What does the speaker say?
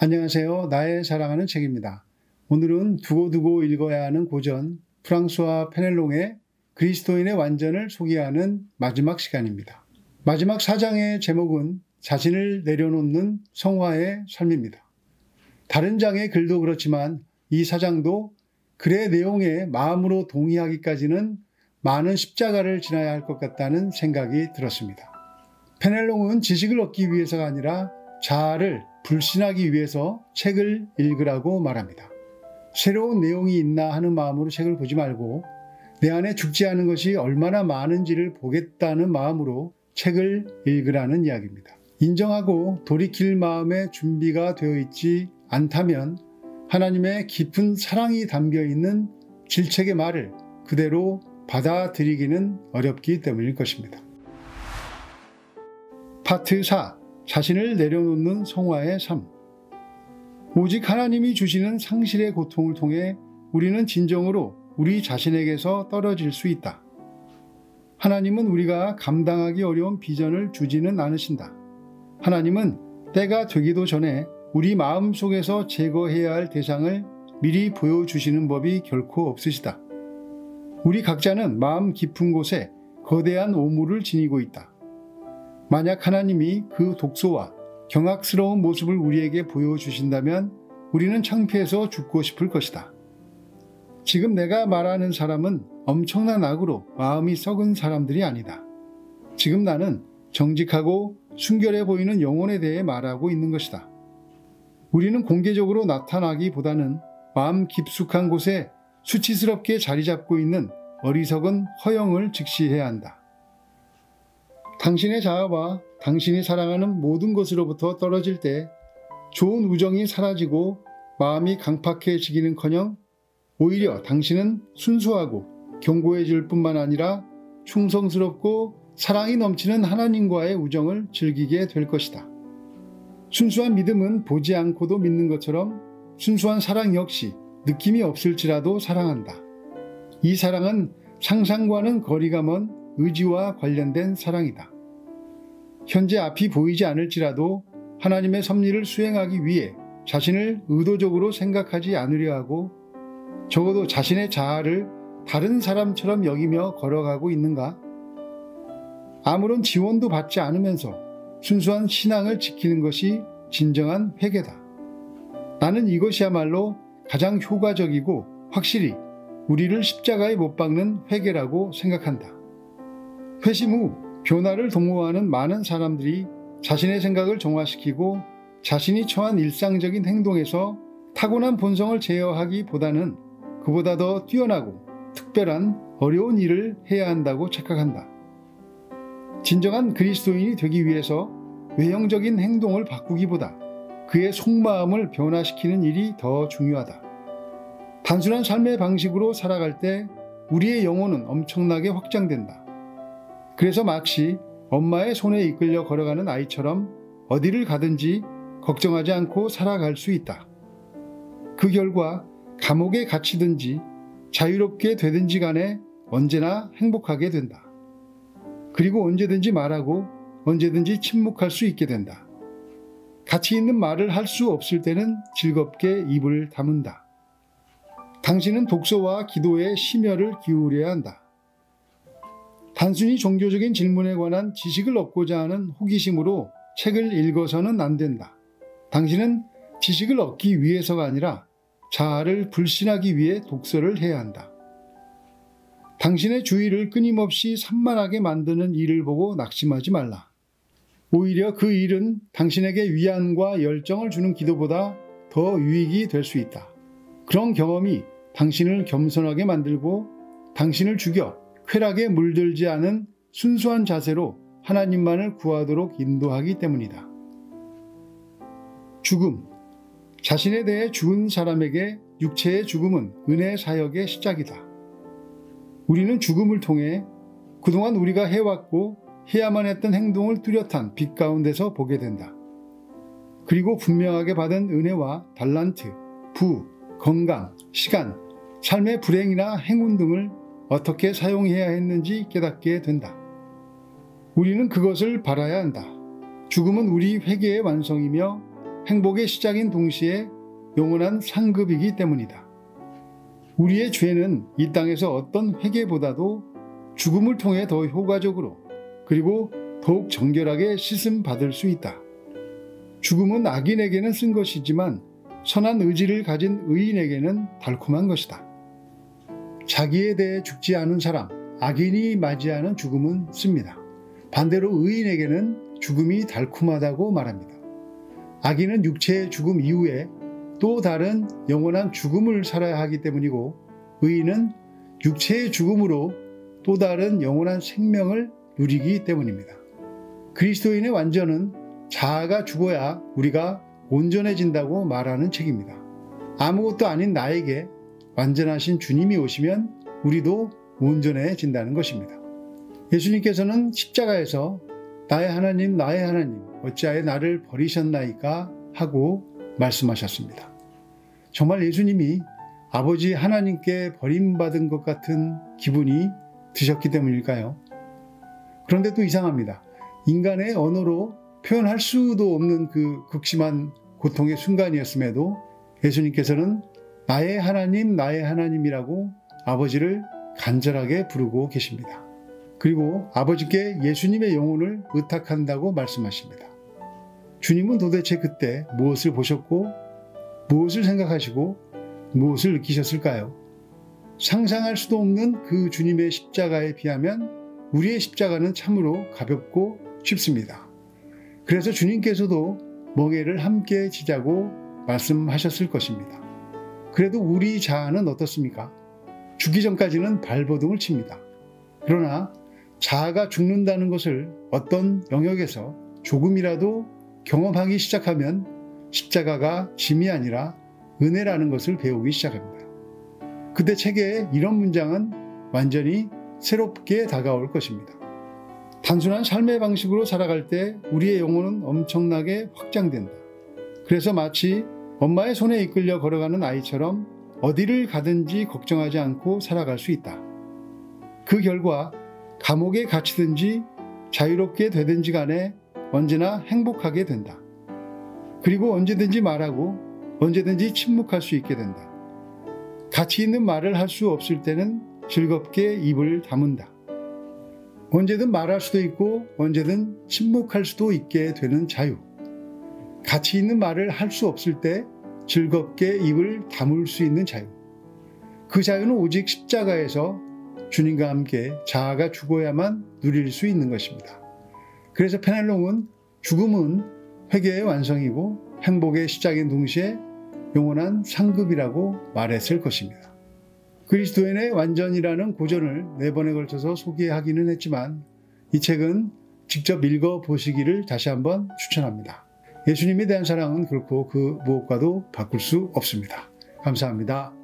안녕하세요. 나의 사랑하는 책입니다. 오늘은 두고두고 읽어야 하는 고전 프랑수와 페넬롱의 그리스도인의 완전을 소개하는 마지막 시간입니다. 마지막 4장의 제목은 자신을 내려놓는 성화의 삶입니다. 다른 장의 글도 그렇지만 이 4장도 글의 내용에 마음으로 동의하기까지는 많은 십자가를 지나야 할 것 같다는 생각이 들었습니다. 페넬롱은 지식을 얻기 위해서가 아니라 자아를 불신하기 위해서 책을 읽으라고 말합니다. 새로운 내용이 있나 하는 마음으로 책을 보지 말고 내 안에 죽지 않은 것이 얼마나 많은지를 보겠다는 마음으로 책을 읽으라는 이야기입니다. 인정하고 돌이킬 마음의 준비가 되어 있지 않다면 하나님의 깊은 사랑이 담겨 있는 질책의 말을 그대로 받아들이기는 어렵기 때문일 것입니다. 파트 4. 자신을 내려놓는 성화의 삶. 오직 하나님이 주시는 상실의 고통을 통해 우리는 진정으로 우리 자신에게서 떨어질 수 있다. 하나님은 우리가 감당하기 어려운 비전을 주지는 않으신다. 하나님은 때가 되기도 전에 우리 마음 속에서 제거해야 할 대상을 미리 보여주시는 법이 결코 없으시다. 우리 각자는 마음 깊은 곳에 거대한 오물을 지니고 있다. 만약 하나님이 그 독소와 경악스러운 모습을 우리에게 보여주신다면 우리는 창피해서 죽고 싶을 것이다. 지금 내가 말하는 사람은 엄청난 악으로 마음이 썩은 사람들이 아니다. 지금 나는 정직하고 순결해 보이는 영혼에 대해 말하고 있는 것이다. 우리는 공개적으로 나타나기보다는 마음 깊숙한 곳에 수치스럽게 자리 잡고 있는 어리석은 허영을 직시해야 한다. 당신의 자아와 당신이 사랑하는 모든 것으로부터 떨어질 때 좋은 우정이 사라지고 마음이 강팍해지기는커녕 오히려 당신은 순수하고 견고해질 뿐만 아니라 충성스럽고 사랑이 넘치는 하나님과의 우정을 즐기게 될 것이다. 순수한 믿음은 보지 않고도 믿는 것처럼 순수한 사랑 역시 느낌이 없을지라도 사랑한다. 이 사랑은 상상과는 거리가 먼 의지와 관련된 사랑이다. 현재 앞이 보이지 않을지라도 하나님의 섭리를 수행하기 위해 자신을 의도적으로 생각하지 않으려 하고 적어도 자신의 자아를 다른 사람처럼 여기며 걸어가고 있는가? 아무런 지원도 받지 않으면서 순수한 신앙을 지키는 것이 진정한 회개다. 나는 이것이야말로 가장 효과적이고 확실히 우리를 십자가에 못 박는 회개라고 생각한다. 회심 후 변화를 도모하는 많은 사람들이 자신의 생각을 정화시키고 자신이 처한 일상적인 행동에서 타고난 본성을 제어하기보다는 그보다 더 뛰어나고 특별한 어려운 일을 해야 한다고 착각한다. 진정한 그리스도인이 되기 위해서 외형적인 행동을 바꾸기보다 그의 속마음을 변화시키는 일이 더 중요하다. 단순한 삶의 방식으로 살아갈 때 우리의 영혼은 엄청나게 확장된다. 그래서 마치 엄마의 손에 이끌려 걸어가는 아이처럼 어디를 가든지 걱정하지 않고 살아갈 수 있다. 그 결과 감옥에 갇히든지 자유롭게 되든지 간에 언제나 행복하게 된다. 그리고 언제든지 말하고 언제든지 침묵할 수 있게 된다. 가치 있는 말을 할 수 없을 때는 즐겁게 입을 다문다. 당신은 독서와 기도에 심혈을 기울여야 한다. 단순히 종교적인 질문에 관한 지식을 얻고자 하는 호기심으로 책을 읽어서는 안 된다. 당신은 지식을 얻기 위해서가 아니라 자아를 불신하기 위해 독서를 해야 한다. 당신의 주의를 끊임없이 산만하게 만드는 일을 보고 낙심하지 말라. 오히려 그 일은 당신에게 위안과 열정을 주는 기도보다 더 유익이 될 수 있다. 그런 경험이 당신을 겸손하게 만들고 당신을 죽여 쾌락에 물들지 않은 순수한 자세로 하나님만을 구하도록 인도하기 때문이다. 죽음. 자신에 대해 죽은 사람에게 육체의 죽음은 은혜 사역의 시작이다. 우리는 죽음을 통해 그동안 우리가 해왔고 해야만 했던 행동을 뚜렷한 빛 가운데서 보게 된다. 그리고 분명하게 받은 은혜와 달란트, 부, 건강, 시간, 삶의 불행이나 행운 등을 어떻게 사용해야 했는지 깨닫게 된다. 우리는 그것을 바라야 한다. 죽음은 우리 회개의 완성이며 행복의 시작인 동시에 영원한 상급이기 때문이다. 우리의 죄는 이 땅에서 어떤 회개보다도 죽음을 통해 더 효과적으로 그리고 더욱 정결하게 씻음받을 수 있다. 죽음은 악인에게는 쓴 것이지만 선한 의지를 가진 의인에게는 달콤한 것이다. 자기에 대해 죽지 않은 사람, 악인이 맞이하는 죽음은 씁니다. 반대로 의인에게는 죽음이 달콤하다고 말합니다. 악인은 육체의 죽음 이후에 또 다른 영원한 죽음을 살아야 하기 때문이고, 의인은 육체의 죽음으로 또 다른 영원한 생명을 누리기 때문입니다. 그리스도인의 완전은 자아가 죽어야 우리가 온전해진다고 말하는 책입니다. 아무것도 아닌 나에게 완전하신 주님이 오시면 우리도 온전해진다는 것입니다. 예수님께서는 십자가에서 나의 하나님, 나의 하나님, 어찌하여 나를 버리셨나이까 하고 말씀하셨습니다. 정말 예수님이 아버지 하나님께 버림받은 것 같은 기분이 드셨기 때문일까요? 그런데 또 이상합니다. 인간의 언어로 표현할 수도 없는 그 극심한 고통의 순간이었음에도 예수님께서는 나의 하나님, 나의 하나님이라고 아버지를 간절하게 부르고 계십니다. 그리고 아버지께 예수님의 영혼을 의탁한다고 말씀하십니다. 주님은 도대체 그때 무엇을 보셨고 무엇을 생각하시고 무엇을 느끼셨을까요? 상상할 수도 없는 그 주님의 십자가에 비하면 우리의 십자가는 참으로 가볍고 쉽습니다. 그래서 주님께서도 멍에를 함께 지자고 말씀하셨을 것입니다. 그래도 우리 자아는 어떻습니까? 죽기 전까지는 발버둥을 칩니다. 그러나 자아가 죽는다는 것을 어떤 영역에서 조금이라도 경험하기 시작하면 십자가가 짐이 아니라 은혜라는 것을 배우기 시작합니다. 그때 책의 이런 문장은 완전히 새롭게 다가올 것입니다. 단순한 삶의 방식으로 살아갈 때 우리의 영혼은 엄청나게 확장된다. 그래서 마치 엄마의 손에 이끌려 걸어가는 아이처럼 어디를 가든지 걱정하지 않고 살아갈 수 있다. 그 결과 감옥에 갇히든지 자유롭게 되든지 간에 언제나 행복하게 된다. 그리고 언제든지 말하고 언제든지 침묵할 수 있게 된다. 가치 있는 말을 할 수 없을 때는 즐겁게 입을 다문다. 언제든 말할 수도 있고 언제든 침묵할 수도 있게 되는 자유. 가치 있는 말을 할 수 없을 때 즐겁게 입을 다물 수 있는 자유. 그 자유는 오직 십자가에서 주님과 함께 자아가 죽어야만 누릴 수 있는 것입니다. 그래서 페넬롱은 죽음은 회개의 완성이고 행복의 시작인 동시에 영원한 상급이라고 말했을 것입니다. 그리스도인의 완전이라는 고전을 4번에 걸쳐서 소개하기는 했지만 이 책은 직접 읽어보시기를 다시 한번 추천합니다. 예수님에 대한 사랑은 결코 그 무엇과도 바꿀 수 없습니다. 감사합니다.